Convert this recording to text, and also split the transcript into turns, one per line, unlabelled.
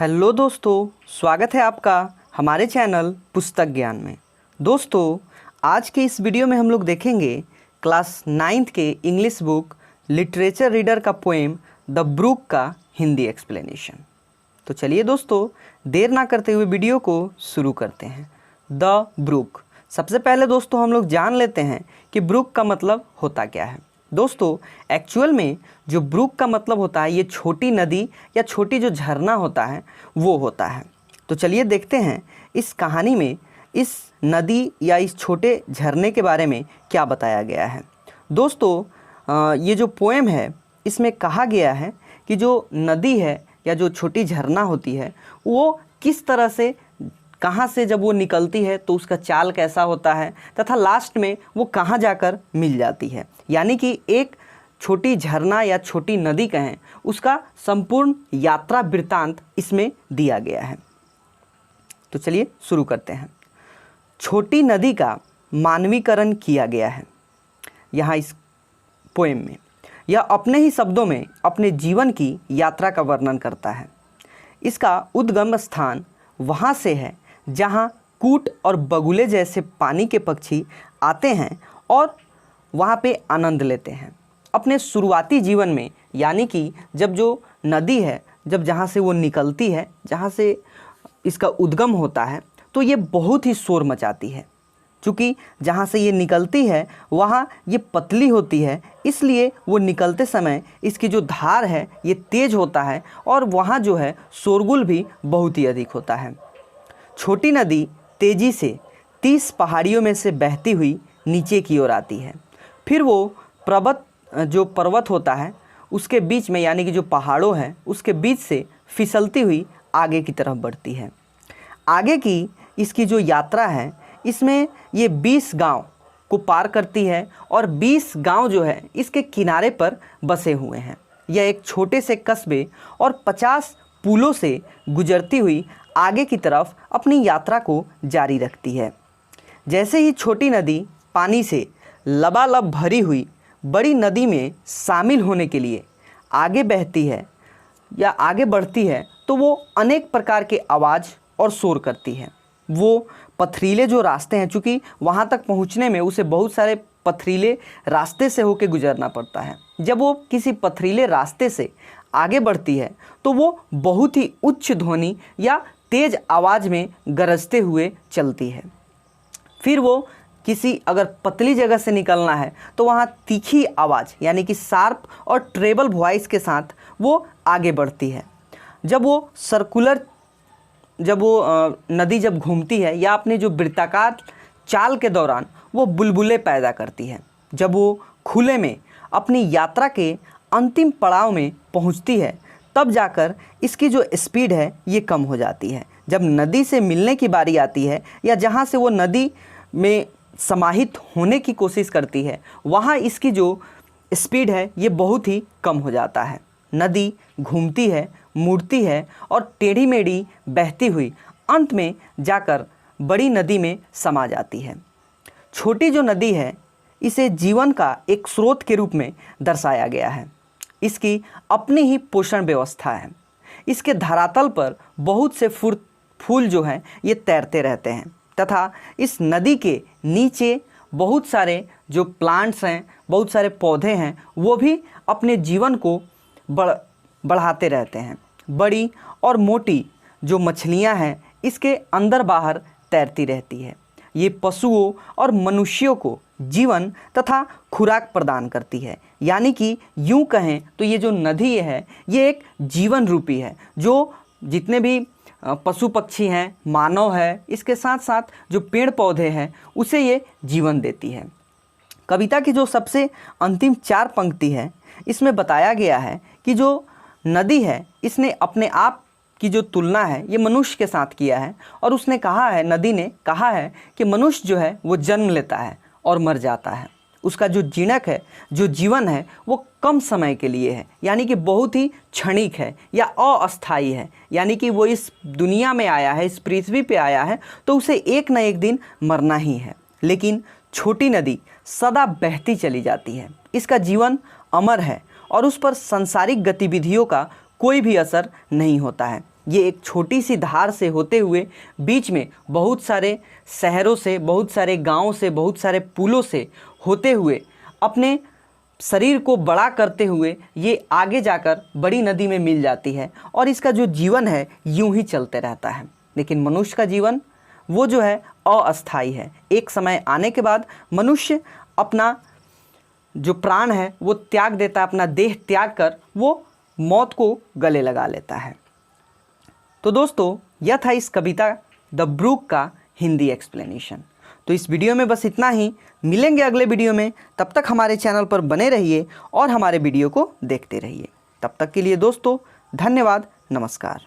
Hello दोस्तों, स्वागत है आपका हमारे चैनल पुस्तक ज्ञान में। दोस्तों, आज के इस वीडियो में हम लोग देखेंगे क्लास 9th के इंग्लिश बुक लिटरेचर रीडर का पोएम द ब्रूक का हिंदी एक्सप्लेनेशन। तो चलिए दोस्तों, देर ना करते हुए वीडियो को शुरू करते हैं। The brook. सबसे पहले दोस्तों हम लोग जान लेते हैं कि ब्रूक का मतलब होता क्या है। दोस्तों, एक्चुअल में जो ब्रूक का मतलब होता है ये छोटी नदी या छोटी जो झरना होता है वो होता है। तो चलिए देखते हैं इस कहानी में इस नदी या इस छोटे झरने के बारे में क्या बताया गया है। दोस्तों, ये जो पोएम है इसमें कहा गया है कि जो नदी है या जो छोटी झरना होती है वो किस तरह से, कहाँ से जब वो निकलती है तो उसका चाल कैसा होता है तथा लास्ट में वो कहाँ जाकर मिल जाती है। यानी कि एक छोटी झरना या छोटी नदी कहें उसका संपूर्ण यात्रा वृत्तांत इसमें दिया गया है। तो चलिए शुरू करते हैं। छोटी नदी का मानवीकरण किया गया है यहाँ इस पोएम में। यह अपने ही शब्दों में अपने जीवन की यात्रा का वर्णन करता है। इसका उद्गम स्थान वहाँ से है जहाँ कूट और बगुले जैसे पानी के पक्षी आते हैं और वहाँ पे आनंद लेते हैं अपने शुरुआती जीवन में। यानी कि जब जो नदी है, जब जहाँ से वो निकलती है, जहाँ से इसका उद्गम होता है, तो ये बहुत ही शोर मचाती है। चूँकि जहाँ से ये निकलती है वहाँ ये पतली होती है, इसलिए वो निकलते समय इसकी जो धार है ये तेज होता है और वहाँ जो है शोरगुल भी बहुत ही अधिक होता है। छोटी नदी तेज़ी से 30 पहाड़ियों में से बहती हुई नीचे की ओर आती है। फिर वो पर्वत होता है उसके बीच में, यानी कि जो पहाड़ों हैं उसके बीच से फिसलती हुई आगे की तरफ बढ़ती है। आगे की इसकी जो यात्रा है इसमें ये 20 गांव को पार करती है और 20 गांव जो है इसके किनारे पर बसे हुए हैं। यह एक छोटे से कस्बे और 50 पुलों से गुजरती हुई आगे की तरफ अपनी यात्रा को जारी रखती है। जैसे ही छोटी नदी पानी से लबालब भरी हुई बड़ी नदी में शामिल होने के लिए आगे बहती है या आगे बढ़ती है तो वो अनेक प्रकार के आवाज़ और शोर करती है। वो पथरीले जो रास्ते हैं, चूँकि वहाँ तक पहुँचने में उसे बहुत सारे पथरीले रास्ते से होकर गुजरना पड़ता है। जब वो किसी पथरीले रास्ते से आगे बढ़ती है तो वो बहुत ही उच्च ध्वनि या तेज़ आवाज़ में गरजते हुए चलती है। फिर वो किसी अगर पतली जगह से निकलना है तो वहाँ तीखी आवाज़ यानी कि शार्प और ट्रेबल वॉइस के साथ वो आगे बढ़ती है। जब वो नदी जब घूमती है या अपने जो वृत्ताकार चाल के दौरान वो बुलबुले पैदा करती है। जब वो खुले में अपनी यात्रा के अंतिम पड़ाव में पहुंचती है तब जाकर इसकी जो स्पीड है ये कम हो जाती है। जब नदी से मिलने की बारी आती है या जहाँ से वो नदी में समाहित होने की कोशिश करती है वहाँ इसकी जो स्पीड है ये बहुत ही कम हो जाता है। नदी घूमती है, मुड़ती है और टेढ़ी मेढ़ी बहती हुई अंत में जाकर बड़ी नदी में समा जाती है। छोटी जो नदी है इसे जीवन का एक स्रोत के रूप में दर्शाया गया है। इसकी अपनी ही पोषण व्यवस्था है। इसके धरातल पर बहुत से फूल जो हैं ये तैरते रहते हैं तथा इस नदी के नीचे बहुत सारे जो प्लांट्स हैं, बहुत सारे पौधे हैं, वो भी अपने जीवन को बढ़ाते रहते हैं। बड़ी और मोटी जो मछलियां हैं इसके अंदर बाहर तैरती रहती है। ये पशुओं और मनुष्यों को जीवन तथा खुराक प्रदान करती है। यानी कि यूँ कहें तो ये जो नदी है ये एक जीवन रूपी है। जो जितने भी पशु पक्षी हैं, मानव है, इसके साथ साथ जो पेड़ पौधे हैं उसे ये जीवन देती है। कविता की जो सबसे अंतिम 4 पंक्ति है इसमें बताया गया है कि जो नदी है इसने अपने आप की जो तुलना है ये मनुष्य के साथ किया है और उसने कहा है, नदी ने कहा है कि मनुष्य जो है वो जन्म लेता है और मर जाता है। उसका जो जीणक है, जो जीवन है वो कम समय के लिए है, यानी कि बहुत ही क्षणिक है या अस्थायी है। यानी कि वो इस दुनिया में आया है, इस पृथ्वी पे आया है तो उसे एक न एक दिन मरना ही है। लेकिन छोटी नदी सदा बहती चली जाती है। इसका जीवन अमर है और उस पर सांसारिक गतिविधियों का कोई भी असर नहीं होता है। ये एक छोटी सी धार से होते हुए बीच में बहुत सारे शहरों से, बहुत सारे गांवों से, बहुत सारे पुलों से होते हुए अपने शरीर को बड़ा करते हुए ये आगे जाकर बड़ी नदी में मिल जाती है और इसका जो जीवन है यूं ही चलते रहता है। लेकिन मनुष्य का जीवन वो जो है अस्थायी है। एक समय आने के बाद मनुष्य अपना जो प्राण है वो त्याग देता है, अपना देह त्याग कर वो मौत को गले लगा लेता है। तो दोस्तों यह था इस कविता द ब्रूक का हिंदी एक्सप्लेनेशन। तो इस वीडियो में बस इतना ही। मिलेंगे अगले वीडियो में, तब तक हमारे चैनल पर बने रहिए और हमारे वीडियो को देखते रहिए। तब तक के लिए दोस्तों धन्यवाद, नमस्कार।